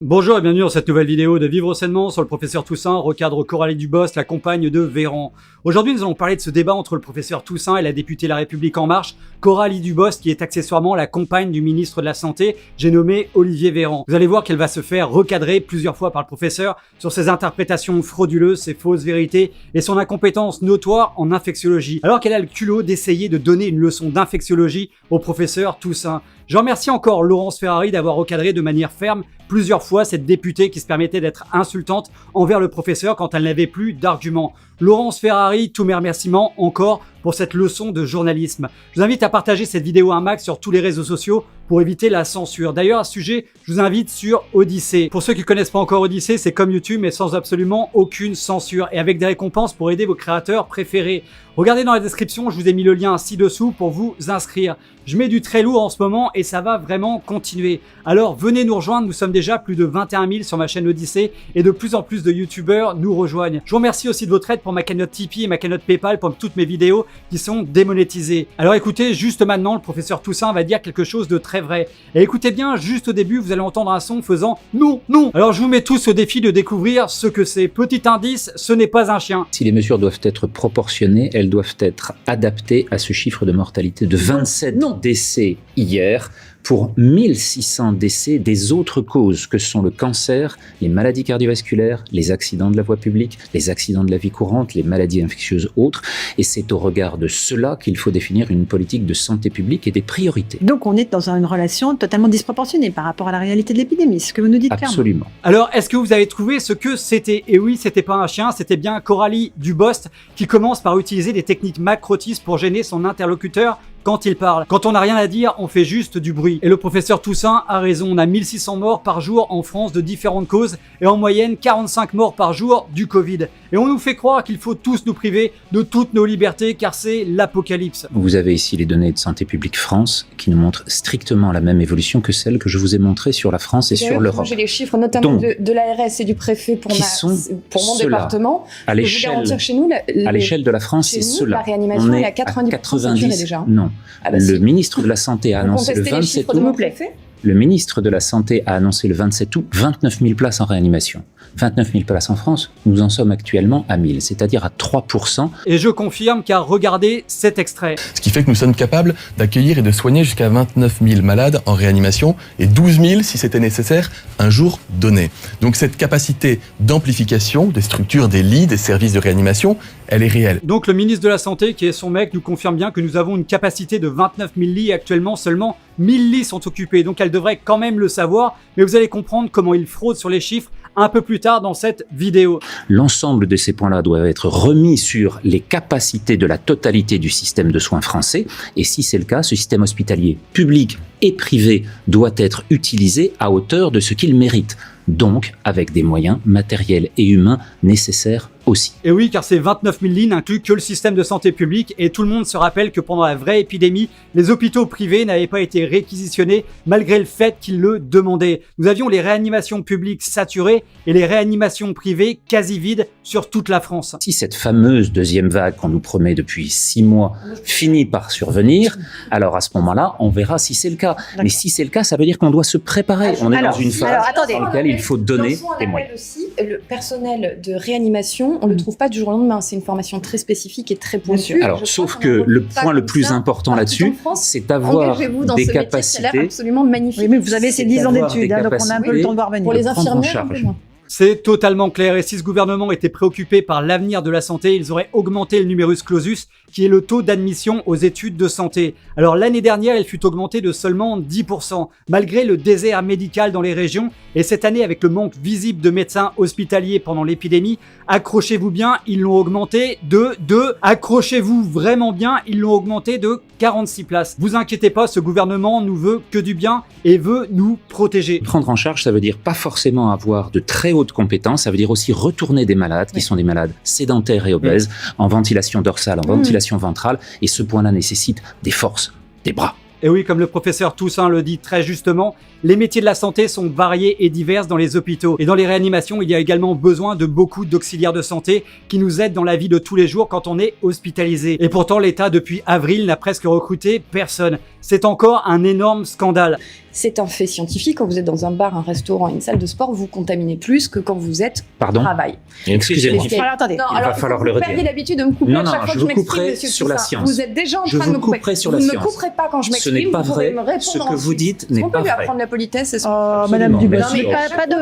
Bonjour et bienvenue dans cette nouvelle vidéo de Vivre sainement sur le professeur Toussaint, recadre Coralie Dubost, la compagne de Véran. Aujourd'hui, nous allons parler de ce débat entre le professeur Toussaint et la députée La République En Marche, Coralie Dubost, qui est accessoirement la compagne du ministre de la Santé, j'ai nommé Olivier Véran. Vous allez voir qu'elle va se faire recadrer plusieurs fois par le professeur sur ses interprétations frauduleuses, ses fausses vérités et son incompétence notoire en infectiologie, alors qu'elle a le culot d'essayer de donner une leçon d'infectiologie au professeur Toussaint. Je remercie encore Laurence Ferrari d'avoir recadré de manière ferme plusieurs fois cette députée qui se permettait d'être insultante envers le professeur quand elle n'avait plus d'arguments. Laurence Ferrari, tous mes remerciements encore pour cette leçon de journalisme. Je vous invite à partager cette vidéo un max sur tous les réseaux sociaux pour éviter la censure. D'ailleurs, à ce sujet, je vous invite sur Odyssée. Pour ceux qui ne connaissent pas encore Odyssée, c'est comme YouTube mais sans absolument aucune censure et avec des récompenses pour aider vos créateurs préférés. Regardez dans la description, je vous ai mis le lien ci-dessous pour vous inscrire. Je mets du très lourd en ce moment et ça va vraiment continuer. Alors venez nous rejoindre, nous sommes déjà plus de 21 000 sur ma chaîne Odyssée et de plus en plus de youtubeurs nous rejoignent. Je vous remercie aussi de votre aide pour ma cagnotte Tipeee et ma cagnotte Paypal pour toutes mes vidéos qui sont démonétisées. Alors écoutez, juste maintenant, le professeur Toussaint va dire quelque chose de très vrai. Et écoutez bien, juste au début, vous allez entendre un son faisant « non, non ». Alors je vous mets tous au défi de découvrir ce que c'est. Petit indice, ce n'est pas un chien. Si les mesures doivent être proportionnées, elles doivent être adaptées à ce chiffre de mortalité de 27 décès hier pour 1600 décès des autres causes que sont le cancer, les maladies cardiovasculaires, les accidents de la voie publique, les accidents de la vie courante, les maladies infectieuses autres. Et c'est au regard de cela qu'il faut définir une politique de santé publique et des priorités. Donc on est dans une relation totalement disproportionnée par rapport à la réalité de l'épidémie, ce que vous nous dites clairement. Absolument. Alors, est-ce que vous avez trouvé ce que c'était? Et oui, c'était pas un chien, c'était bien Coralie Dubost qui commence par utiliser des techniques macrotistes pour gêner son interlocuteur quand il parle. Quand on n'a rien à dire, on fait juste du bruit. Et le professeur Toussaint a raison, on a 1600 morts par jour en France de différentes causes et en moyenne 45 morts par jour du Covid. Et on nous fait croire qu'il faut tous nous priver de toutes nos libertés car c'est l'apocalypse. Vous avez ici les données de Santé publique France qui nous montrent strictement la même évolution que celle que je vous ai montrée sur la France et sur l'Europe. J'ai les chiffres notamment de l'ARS et du préfet pour mon département. À l'échelle de la France, c'est cela. La réanimation est à 90% déjà. Non. Le ministre de la Santé a annoncé le 27 août. Le ministre de la Santé a annoncé le 27 août 29 000 places en réanimation. 29 000 places en France, nous en sommes actuellement à 1000, c'est-à-dire à 3%. Et je confirme car regardez cet extrait. Ce qui fait que nous sommes capables d'accueillir et de soigner jusqu'à 29 000 malades en réanimation et 12 000 si c'était nécessaire un jour donné. Donc cette capacité d'amplification des structures, des lits, des services de réanimation, elle est réelle. Donc le ministre de la Santé, qui est son mec, nous confirme bien que nous avons une capacité de 29 000 lits et actuellement seulement 1000 lits sont occupés. Donc elle devrait quand même le savoir, mais vous allez comprendre comment il fraude sur les chiffres un peu plus tard dans cette vidéo. L'ensemble de ces points-là doivent être remis sur les capacités de la totalité du système de soins français. Et si c'est le cas, ce système hospitalier public et privé doit être utilisé à hauteur de ce qu'il mérite. Donc avec des moyens matériels et humains nécessaires aussi. Et oui, car ces 29 000 lits n'incluent que le système de santé publique et tout le monde se rappelle que pendant la vraie épidémie, les hôpitaux privés n'avaient pas été réquisitionnés malgré le fait qu'ils le demandaient. Nous avions les réanimations publiques saturées et les réanimations privées quasi vides sur toute la France. Si cette fameuse deuxième vague qu'on nous promet depuis 6 mois finit par survenir, alors à ce moment-là, on verra si c'est le cas. Mais si c'est le cas, ça veut dire qu'on doit se préparer. On est dans une phase dans laquelle il faut donner des moyens. Aussi, le personnel de réanimation, on ne le trouve pas du jour au lendemain. C'est une formation très spécifique et très pointue. Alors, sauf que le point le plus important là-dessus, c'est d'avoir des capacités. Ça a l'air absolument magnifique. Oui, mais vous avez ces 10 ans d'études, donc on a un peu le temps de voir venir. Pour les infirmières, un peu moins. C'est totalement clair et si ce gouvernement était préoccupé par l'avenir de la santé, ils auraient augmenté le numerus clausus qui est le taux d'admission aux études de santé. Alors l'année dernière, il fut augmenté de seulement 10%, malgré le désert médical dans les régions et cette année avec le manque visible de médecins hospitaliers pendant l'épidémie, accrochez-vous bien, ils l'ont augmenté accrochez-vous vraiment bien, ils l'ont augmenté de 46 places. Vous inquiétez pas, ce gouvernement nous veut que du bien et veut nous protéger. Prendre en charge, ça veut dire pas forcément avoir de très hautes compétences, ça veut dire aussi retourner des malades qui sont des malades sédentaires et obèses en ventilation dorsale, en ventilation ventrale et ce point-là nécessite des forces, des bras. Et oui, comme le professeur Toussaint le dit très justement, les métiers de la santé sont variés et divers dans les hôpitaux. Et dans les réanimations, il y a également besoin de beaucoup d'auxiliaires de santé qui nous aident dans la vie de tous les jours quand on est hospitalisé. Et pourtant, l'État, depuis avril, n'a presque recruté personne. C'est encore un énorme scandale. C'est un fait scientifique. Quand vous êtes dans un bar, un restaurant, une salle de sport, vous contaminez plus que quand vous êtes au travail. Excusez-moi. Alors, attendez. Non, Il va falloir le vous redire. perdez l'habitude de me couper Non, à chaque non, fois je que vous m'exprime, couperai monsieur sur la Toussaint. science. Vous êtes déjà en Je train de vous me couper. couperai sur la Vous ne me science. couperez pas quand je Ce m'exprime. n'est pas vous pouvez vrai. me répondre Ce que ensuite. vous dites Est-ce n'est qu'on peut pas lui vrai. apprendre la politesse? Est-ce Oh, Madame Absolument. Dubos, Non, mais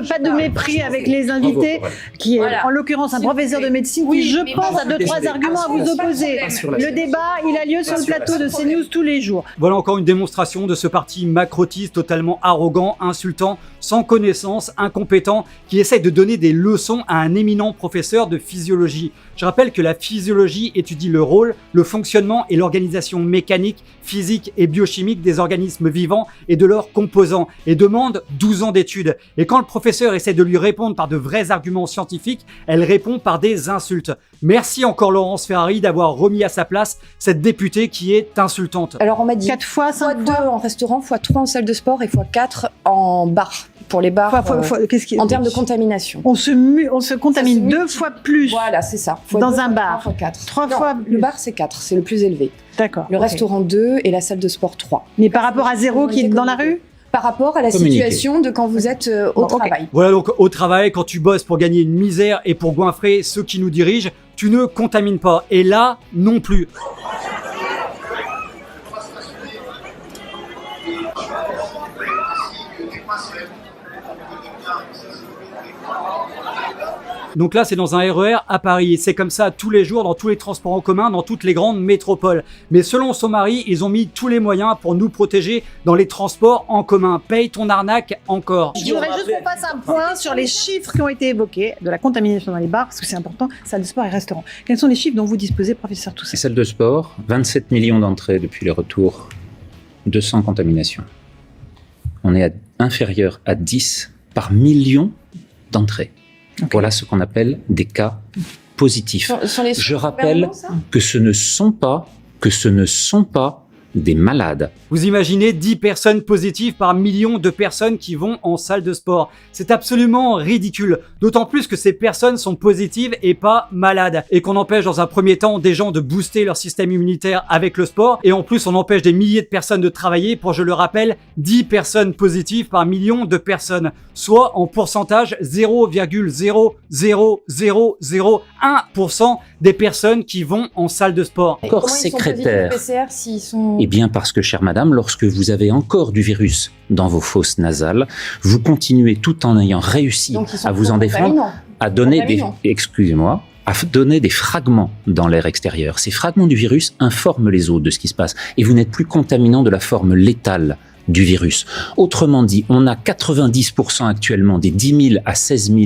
pas de mépris avec les invités, qui est Voilà. en l'occurrence un S'il vous professeur plaît. de médecine Oui, qui, je mais pense, moi, a deux, trois désolé. arguments à vous Pas de opposer. problème. Sur la Le science. débat, il a lieu sur le sur la plateau de science. CNews tous les jours. Voilà encore une démonstration de ce parti macrotiste totalement arrogant, insultant, sans connaissance, incompétent, qui essaye de donner des leçons à un éminent professeur de physiologie. Je rappelle que la physiologie étudie le rôle, le fonctionnement et l'organisation mécanique, physique et biochimique des organismes vivants et de leurs composants, et demande 12 ans d'études. Et quand le professeur essaie de lui répondre par de vrais arguments scientifiques, elle répond par des insultes. Merci encore Laurence Ferrari d'avoir remis à sa place cette députée qui est insultante. Alors on m'a dit 4 fois, 5 x2 fois. en restaurant, x3 en salle de sport et x4 en bar. Pour les bars, Qu'est-ce qui... en termes de contamination. On se contamine multiplie. 2 fois plus. Voilà, c'est ça. Dans un bar. 4. 3 fois Le plus. bar, c'est 4, c'est le plus élevé. D'accord. Le ok. restaurant 2 et la salle de sport 3. Mais par rapport à 0 qui est dans la rue? Par rapport à la Communiquer. situation de quand vous êtes au Bon, ok. travail. Voilà donc au travail, quand tu bosses pour gagner une misère et pour goinfrer ceux qui nous dirigent, tu ne contamines pas. Et là, non plus. Donc là, c'est dans un RER à Paris. Et c'est comme ça tous les jours, dans tous les transports en commun, dans toutes les grandes métropoles. Mais selon son mari, ils ont mis tous les moyens pour nous protéger dans les transports en commun. Paye ton arnaque encore. Je voudrais juste qu'on fasse un point sur les chiffres qui ont été évoqués de la contamination dans les bars, parce que c'est important, salle de sport et restaurant. Quels sont les chiffres dont vous disposez, professeur Toussaint? Les salles de sport, 27 millions d'entrées depuis les retours, 200 contaminations. On est inférieur à 10 par million d'entrées. Ok. Voilà ce qu'on appelle des cas positifs. Sur les Je rappelle gouvernements, ça que ce ne sont pas des malades. Vous imaginez 10 personnes positives par million de personnes qui vont en salle de sport. C'est absolument ridicule. D'autant plus que ces personnes sont positives et pas malades. Et qu'on empêche dans un premier temps des gens de booster leur système immunitaire avec le sport. Et en plus, on empêche des milliers de personnes de travailler pour, je le rappelle, 10 personnes positives par million de personnes. Soit en pourcentage 0,00001% des personnes qui vont en salle de sport. Et Corps comment ils sont sécrétaire. positifs PCR s'ils sont... Eh bien parce que, chère madame, lorsque vous avez encore du virus dans vos fosses nasales, vous continuez tout en ayant réussi Donc, ils sont à vous en défendre, contaminants. à donner des, Contaminants. excusez-moi, à donner des fragments dans l'air extérieur. Ces fragments du virus informent les autres de ce qui se passe et vous n'êtes plus contaminant de la forme létale du virus. Autrement dit, on a 90% actuellement des 10 000 à 16 000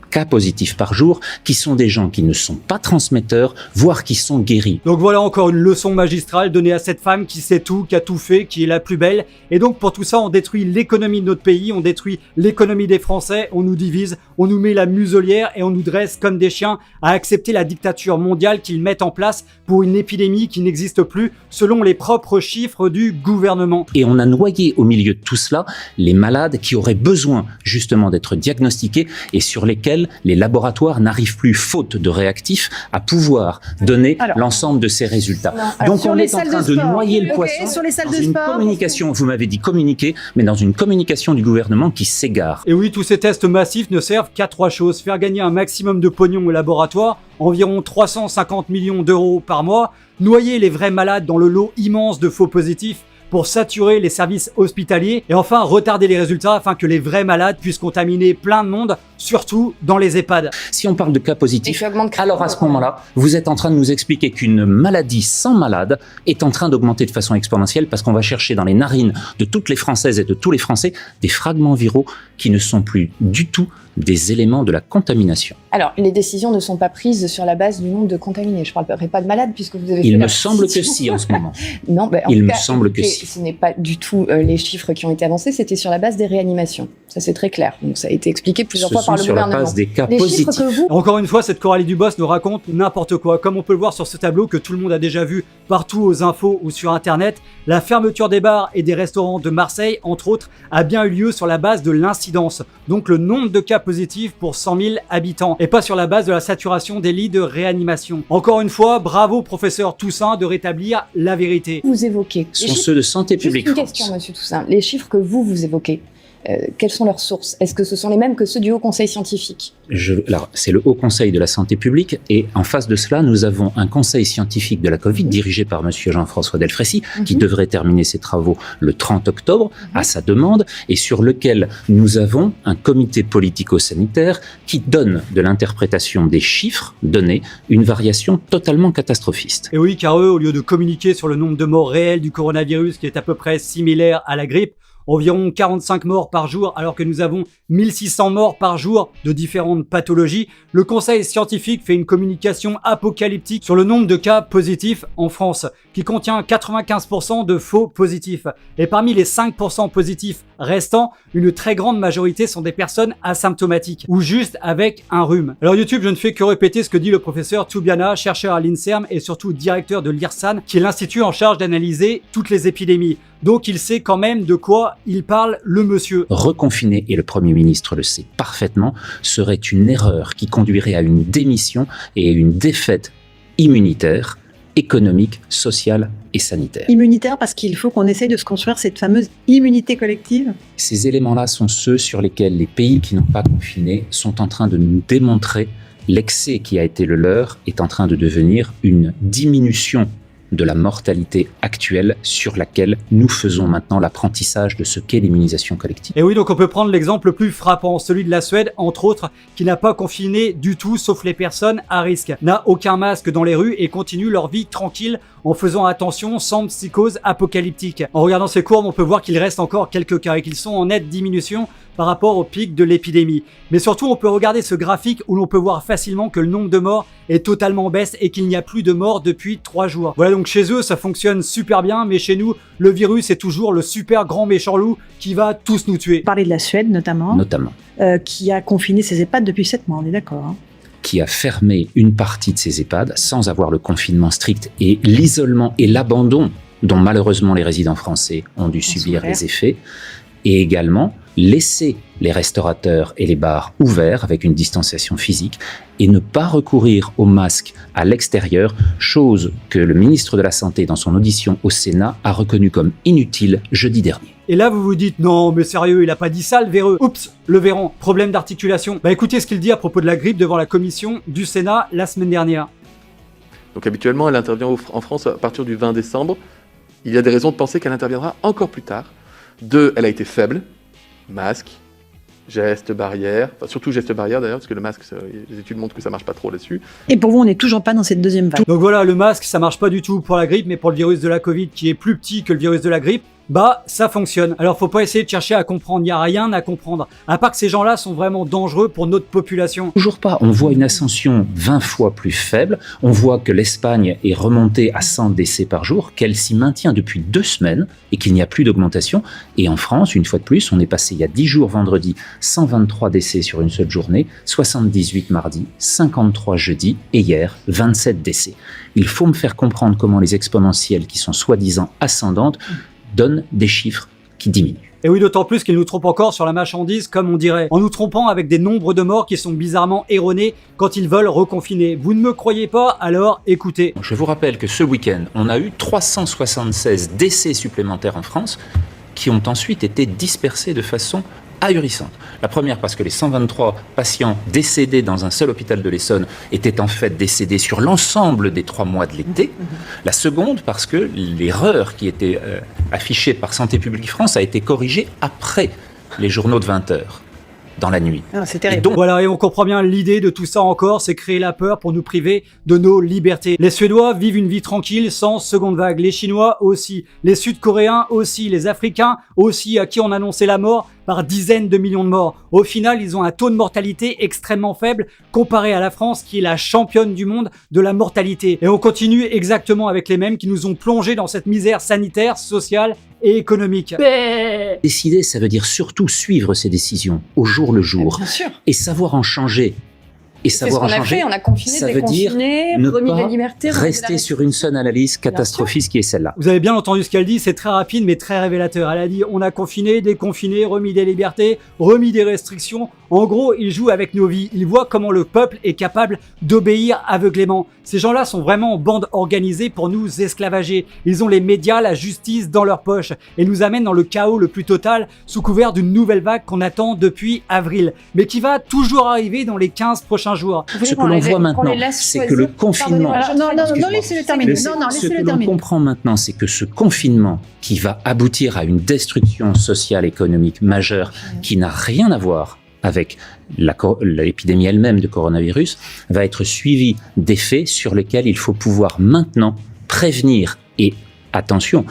cas positifs par jour qui sont des gens qui ne sont pas transmetteurs, voire qui sont guéris. Donc voilà encore une leçon magistrale donnée à cette femme qui sait tout, qui a tout fait, qui est la plus belle. Et donc pour tout ça, on détruit l'économie de notre pays, on détruit l'économie des Français, on nous divise, on nous met la muselière et on nous dresse comme des chiens à accepter la dictature mondiale qu'ils mettent en place pour une épidémie qui n'existe plus selon les propres chiffres du gouvernement. Et on a noyé au milieu de tout cela les malades qui auraient besoin justement d'être diagnostiqués et sur lesquels les laboratoires n'arrivent plus, faute de réactifs, à pouvoir donner Alors. l'ensemble de ces résultats. Non, alors, Donc sur on les est en salles train de de sport. noyer le Ok, poisson sur les salles dans de une sport. communication, vous m'avez dit communiquer, mais dans une communication du gouvernement qui s'égare. Et oui, tous ces tests massifs ne servent qu'à 3 choses. Faire gagner un maximum de pognon au laboratoire, environ 350 millions d'euros par mois, noyer les vrais malades dans le lot immense de faux positifs pour saturer les services hospitaliers et enfin retarder les résultats afin que les vrais malades puissent contaminer plein de monde, surtout dans les EHPAD. Si on parle de cas Et positifs, tu augmentes alors à ce moment-là, vous êtes en train de nous expliquer qu'une maladie sans malade est en train d'augmenter de façon exponentielle parce qu'on va chercher dans les narines de toutes les Françaises et de tous les Français des fragments viraux qui ne sont plus du tout des éléments de la contamination. Alors, les décisions ne sont pas prises sur la base du nombre de contaminés. Je ne parlerai pas de malades puisque vous avez fait Il la me semble que précision. si en ce moment. Non, en Il tout me cas, semble que écoutez, si. Ce n'est pas du tout les chiffres qui ont été avancés, c'était sur la base des réanimations. Ça, c'est très clair. Donc, ça a été expliqué plusieurs Ce fois par sont le sur la gouvernement. base des cas Les chiffres positifs. que vous... Encore une fois, cette Coralie Dubos nous raconte n'importe quoi. Comme on peut le voir sur ce tableau que tout le monde a déjà vu partout aux infos ou sur internet, la fermeture des bars et des restaurants de Marseille, entre autres, a bien eu lieu sur la base de l'incidence, donc le nombre de cas positifs pour 100 000 habitants, et pas sur la base de la saturation des lits de réanimation. Encore une fois, bravo professeur Toussaint de rétablir la vérité. Vous évoquez. Ce sont ceux de Santé publique Juste une France. question, monsieur Toussaint. Les chiffres que vous évoquez, quelles sont leurs sources? Est-ce que ce sont les mêmes que ceux du Haut Conseil scientifique? Alors, c'est le Haut Conseil de la Santé publique et en face de cela, nous avons un conseil scientifique de la Covid dirigé par monsieur Jean-François Delfrécy qui devrait terminer ses travaux le 30 octobre à sa demande et sur lequel nous avons un comité politico-sanitaire qui donne de l'interprétation des chiffres donnés une variation totalement catastrophiste. Et oui, car eux, au lieu de communiquer sur le nombre de morts réels du coronavirus qui est à peu près similaire à la grippe, environ 45 morts par jour alors que nous avons 1600 morts par jour de différentes pathologies, le conseil scientifique fait une communication apocalyptique sur le nombre de cas positifs en France, qui contient 95% de faux positifs. Et parmi les 5% positifs restants, une très grande majorité sont des personnes asymptomatiques ou juste avec un rhume. Alors YouTube, je ne fais que répéter ce que dit le professeur Toubiana, chercheur à l'INSERM et surtout directeur de l'IRSAN, qui est l'institut en charge d'analyser toutes les épidémies. Donc il sait quand même de quoi il parle, le monsieur. Reconfiner, et le Premier ministre le sait parfaitement, serait une erreur qui conduirait à une démission et à une défaite immunitaire, économique, sociale et sanitaire. Immunitaire, parce qu'il faut qu'on essaye de se construire cette fameuse immunité collective. Ces éléments-là sont ceux sur lesquels les pays qui n'ont pas confiné sont en train de nous démontrer l'excès qui a été le leur est en train de devenir une diminution de la mortalité actuelle sur laquelle nous faisons maintenant l'apprentissage de ce qu'est l'immunisation collective. Et oui, donc on peut prendre l'exemple le plus frappant, celui de la Suède, entre autres, qui n'a pas confiné du tout, sauf les personnes à risque, n'a aucun masque dans les rues et continue leur vie tranquille en faisant attention sans psychose apocalyptique. En regardant ces courbes, on peut voir qu'il reste encore quelques cas et qu'ils sont en nette diminution par rapport au pic de l'épidémie. Mais surtout, on peut regarder ce graphique où l'on peut voir facilement que le nombre de morts est totalement en baisse et qu'il n'y a plus de morts depuis 3 jours. Voilà, donc chez eux, ça fonctionne super bien, mais chez nous, le virus est toujours le super grand méchant loup qui va tous nous tuer. Parler de la Suède notamment, qui a confiné ses EHPAD depuis 7 mois, on est d'accord, hein. Qui a fermé une partie de ses EHPAD sans avoir le confinement strict et l'isolement et l'abandon dont malheureusement les résidents français ont dû subir les effets, et également laisser les restaurateurs et les bars ouverts avec une distanciation physique et ne pas recourir aux masques à l'extérieur, chose que le ministre de la Santé dans son audition au Sénat a reconnue comme inutile jeudi dernier. Et là, vous vous dites, non, mais sérieux, il a pas dit ça, le véreux. Oups, le Véran, problème d'articulation. Bah écoutez ce qu'il dit à propos de la grippe devant la commission du Sénat la semaine dernière. Donc habituellement, elle intervient en France à partir du 20 décembre. Il y a des raisons de penser qu'elle interviendra encore plus tard. Elle a été faible, masque, gestes barrières, enfin, surtout gestes barrières d'ailleurs, parce que le masque, les études montrent que ça marche pas trop là-dessus. Et pour vous, on n'est toujours pas dans cette deuxième vague. Donc voilà, le masque, ça marche pas du tout pour la grippe, mais pour le virus de la Covid, qui est plus petit que le virus de la grippe, bah ça fonctionne. Alors faut pas essayer de chercher à comprendre, il n'y a rien à comprendre, à part que ces gens-là sont vraiment dangereux pour notre population. Toujours pas, on voit une ascension 20 fois plus faible, on voit que l'Espagne est remontée à 100 décès par jour, qu'elle s'y maintient depuis 2 semaines et qu'il n'y a plus d'augmentation. Et en France, une fois de plus, on est passé il y a 10 jours vendredi, 123 décès sur une seule journée, 78 mardi, 53 jeudi et hier, 27 décès. Il faut me faire comprendre comment les exponentielles qui sont soi-disant ascendantes donnent des chiffres qui diminuent. Et oui, d'autant plus qu'ils nous trompent encore sur la marchandise, comme on dirait, en nous trompant avec des nombres de morts qui sont bizarrement erronés quand ils veulent reconfiner. Vous ne me croyez pas? Alors écoutez. Je vous rappelle que ce week-end, on a eu 376 décès supplémentaires en France qui ont ensuite été dispersés de façon ahurissante. La première parce que les 123 patients décédés dans un seul hôpital de l'Essonne étaient en fait décédés sur l'ensemble des 3 mois de l'été. La seconde parce que l'erreur qui était affichée par Santé publique France a été corrigée après les journaux de 20h. Dans la nuit. Ah, c'est terrible. Donc, voilà, et on comprend bien l'idée de tout ça encore, c'est créer la peur pour nous priver de nos libertés. Les Suédois vivent une vie tranquille sans seconde vague, les Chinois aussi, les Sud-Coréens aussi, les Africains aussi, à qui on annonçait la mort par dizaines de millions de morts. Au final, ils ont un taux de mortalité extrêmement faible comparé à la France qui est la championne du monde de la mortalité. Et on continue exactement avec les mêmes qui nous ont plongés dans cette misère sanitaire, sociale et économique. Décider, ça veut dire surtout suivre ces décisions au jour le jour Bien sûr. et savoir en changer. Et C'est ce savoir qu'on en a changer, fait, on a confiné, ça veut dire déconfiné, ne remis pas la liberté, remis la rester sur une seule analyse catastrophiste qui est celle-là. Vous avez bien entendu ce qu'elle dit, c'est très rapide mais très révélateur. Elle a dit on a confiné, déconfiné, remis des libertés, remis des restrictions. En gros, ils jouent avec nos vies. Ils voient comment le peuple est capable d'obéir aveuglément. Ces gens-là sont vraiment en bande organisée pour nous esclavager. Ils ont les médias, la justice dans leur poche et nous amènent dans le chaos le plus total sous couvert d'une nouvelle vague qu'on attend depuis avril, mais qui va toujours arriver dans les 15 prochains jours. Ce que l'on voit maintenant, c'est que le confinement... Non, laissez-le terminer. Non, Ce laissez-le que l'on terminer. comprend maintenant, c'est que ce confinement qui va aboutir à une destruction sociale, économique majeure, qui n'a rien à voir avec l'épidémie elle-même de coronavirus, va être suivi d'effets sur lesquels il faut pouvoir maintenant prévenir. Et attention,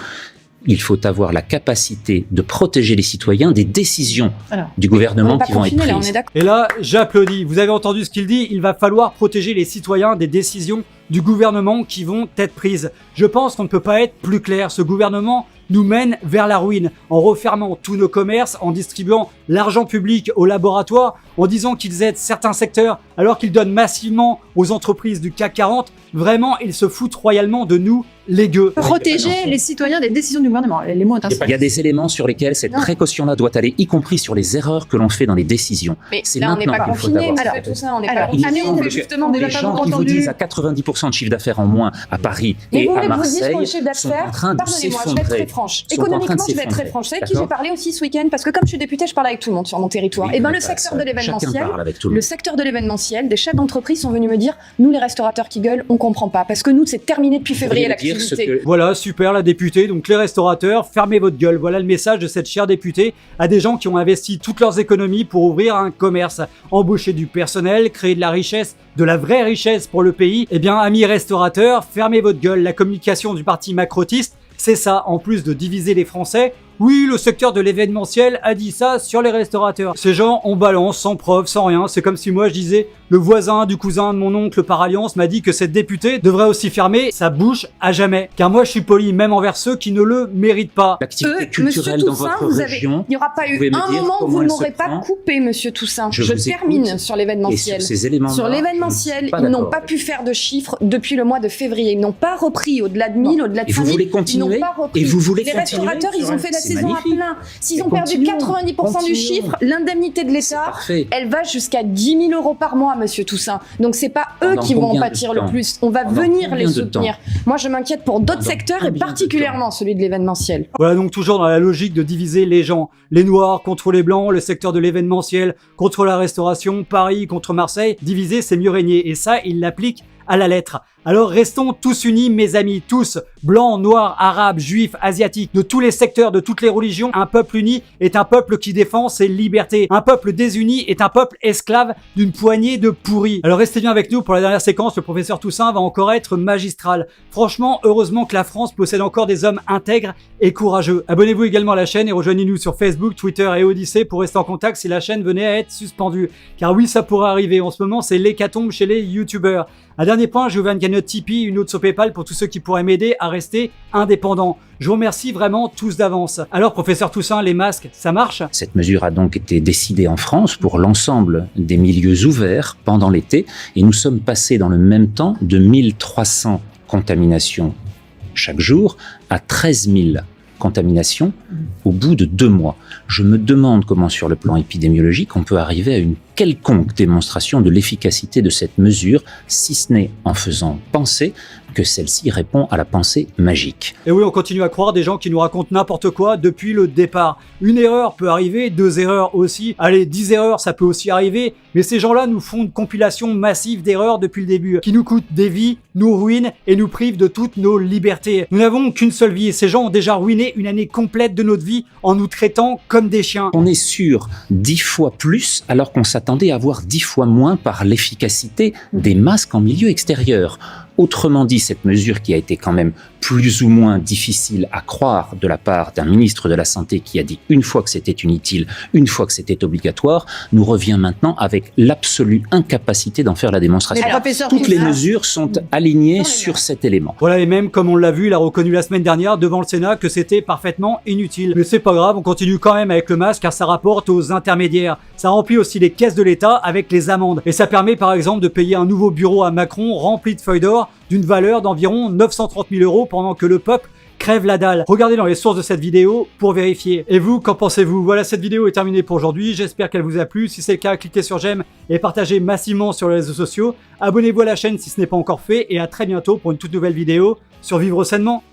il faut avoir la capacité de protéger les citoyens des décisions Alors, du gouvernement qui vont être on prises. est d'accord. Et là, j'applaudis. Vous avez entendu ce qu'il dit, il va falloir protéger les citoyens des décisions du gouvernement qui vont être prises. Je pense qu'on ne peut pas être plus clair. Ce gouvernement nous mène vers la ruine en refermant tous nos commerces, en distribuant l'argent public aux laboratoires, en disant qu'ils aident certains secteurs alors qu'ils donnent massivement aux entreprises du CAC 40. Vraiment, ils se foutent royalement de nous, les gueux. protéger les citoyens des décisions du gouvernement. Les mots intéressants. Il y a des éléments sur lesquels cette Non. précaution-là doit aller, y compris sur les erreurs que l'on fait dans les décisions. Mais C'est là, on n'est maintenant pas qu'il faut confiné, avoir on fait ça. tout ça, on n'est Alors, pas Il confiné, me on semble fait que justement on des est les pas gens qui vous entendu. disent à 90% de chiffre d'affaires en moins à Paris Mais et vous à voulez que je vous dise Marseille pour le chiffre sont en d'affaires, train de pardonnez-moi, je vais être très s'effondrer. franche. Sont en train de Économiquement, je vais être très s'effondrer. franche. Vous savez qui j'ai D'accord. parlé aussi ce week-end? Parce que comme je suis députée, je parle avec tout le monde sur mon territoire. Oui, Et bien, mais le pas secteur ça. de l'événementiel, Chacun parle avec tout le le monde. secteur de l'événementiel, des chefs d'entreprise sont venus me dire, nous, les restaurateurs qui gueulent, on comprend pas. Parce que nous, c'est terminé depuis février Vous pourriez dire ce l'activité. que- Voilà, super la députée. Donc les restaurateurs, fermez votre gueule. Voilà le message de cette chère députée à des gens qui ont investi toutes leurs économies pour ouvrir un commerce, embaucher du personnel, créer de la richesse, de la vraie richesse pour le pays. Eh bien, amis restaurateurs, fermez votre gueule. La communication du parti macrotiste, c'est ça. En plus de diviser les Français, oui, le secteur de l'événementiel a dit ça sur les restaurateurs. Ces gens, on balance, sans preuve, sans rien. C'est comme si moi je disais, le voisin du cousin de mon oncle par alliance m'a dit que cette députée devrait aussi fermer sa bouche à jamais. Car moi je suis poli, même envers ceux qui ne le méritent pas. L'activité Monsieur culturelle dans Toussaint, votre vous avez, région, il n'y aura pas vous eu pouvez me un dire moment où comment vous ne elle se m'aurez pas prend coupé, Monsieur Toussaint. Je Je vous termine écoute. sur et l'événementiel. sur ces éléments Sur l'événementiel, ils n'ont pas pu faire de chiffres depuis le mois de février. Ils n'ont pas repris au-delà de 1000, au-delà de Et vous 5000. voulez Ils continuer n'ont pas repris. Et vous voulez Les continuer restaurateurs, ils ont fait la C'est saison magnifique. à plein. S'ils Et ont perdu continuons, 90% du continuons. chiffre, l'indemnité de C'est l'État, parfait. elle va jusqu'à 10 000 € par mois, Monsieur Toussaint. Donc c'est pas eux Pendant qui vont en combien de pâtir temps le plus. On va Pendant venir combien les de soutenir. Moi, je m'inquiète pour d'autres Pendant secteurs et combien de particulièrement celui de l'événementiel. Voilà donc toujours dans la logique de diviser les gens. Les noirs contre les blancs, le secteur de l'événementiel contre la restauration, Paris contre Marseille. Diviser, c'est mieux régner. Et ça, il l'applique à la lettre. Alors restons tous unis, mes amis, tous, blancs, noirs, arabes, juifs, asiatiques, de tous les secteurs, de toutes les religions. Un peuple uni est un peuple qui défend ses libertés. Un peuple désuni est un peuple esclave d'une poignée de pourris. Alors restez bien avec nous pour la dernière séquence, le professeur Toussaint va encore être magistral. Franchement, heureusement que la France possède encore des hommes intègres et courageux. Abonnez-vous également à la chaîne et rejoignez-nous sur Facebook, Twitter et Odyssée pour rester en contact si la chaîne venait à être suspendue. Car oui, ça pourrait arriver. En ce moment, c'est l'hécatombe chez les youtubeurs. Un dernier point, j'ai ouvert une cagnotte Tipeee, une autre sur PayPal pour tous ceux qui pourraient m'aider à rester indépendant. Je vous remercie vraiment tous d'avance. Alors, professeur Toussaint, les masques, ça marche? Cette mesure a donc été décidée en France pour l'ensemble des milieux ouverts pendant l'été et nous sommes passés dans le même temps de 1300 contaminations chaque jour à 13 000 contaminations au bout de 2 mois. Je me demande comment, sur le plan épidémiologique, on peut arriver à une quelconque démonstration de l'efficacité de cette mesure, si ce n'est en faisant penser que celle-ci répond à la pensée magique. Et oui, on continue à croire des gens qui nous racontent n'importe quoi depuis le départ. Une erreur peut arriver, 2 erreurs aussi. Allez, 10 erreurs, ça peut aussi arriver. Mais ces gens-là nous font une compilation massive d'erreurs depuis le début, qui nous coûtent des vies, nous ruinent et nous privent de toutes nos libertés. Nous n'avons qu'une seule vie et ces gens ont déjà ruiné une année complète de notre vie en nous traitant comme des chiens. On est sur 10 fois plus alors qu'on s'attendait à voir 10 fois moins par l'efficacité des masques en milieu extérieur. Autrement dit, cette mesure qui a été quand même plus ou moins difficile à croire de la part d'un ministre de la Santé qui a dit une fois que c'était inutile, une fois que c'était obligatoire, nous revient maintenant avec l'absolue incapacité d'en faire la démonstration. Mais professeur Toutes les Toussaint- mesures sont alignées sur cet élément. Voilà, et même comme on l'a vu, il a reconnu la semaine dernière devant le Sénat que c'était parfaitement inutile. Mais c'est pas grave, on continue quand même avec le masque car ça rapporte aux intermédiaires. Ça remplit aussi les caisses de l'État avec les amendes. Et ça permet par exemple de payer un nouveau bureau à Macron rempli de feuilles d'or d'une valeur d'environ 930 000 € pendant que le peuple crève la dalle. Regardez dans les sources de cette vidéo pour vérifier. Et vous, qu'en pensez-vous? Voilà, cette vidéo est terminée pour aujourd'hui. J'espère qu'elle vous a plu. Si c'est le cas, cliquez sur j'aime et partagez massivement sur les réseaux sociaux. Abonnez-vous à la chaîne si ce n'est pas encore fait et à très bientôt pour une toute nouvelle vidéo sur Vivre Sainement.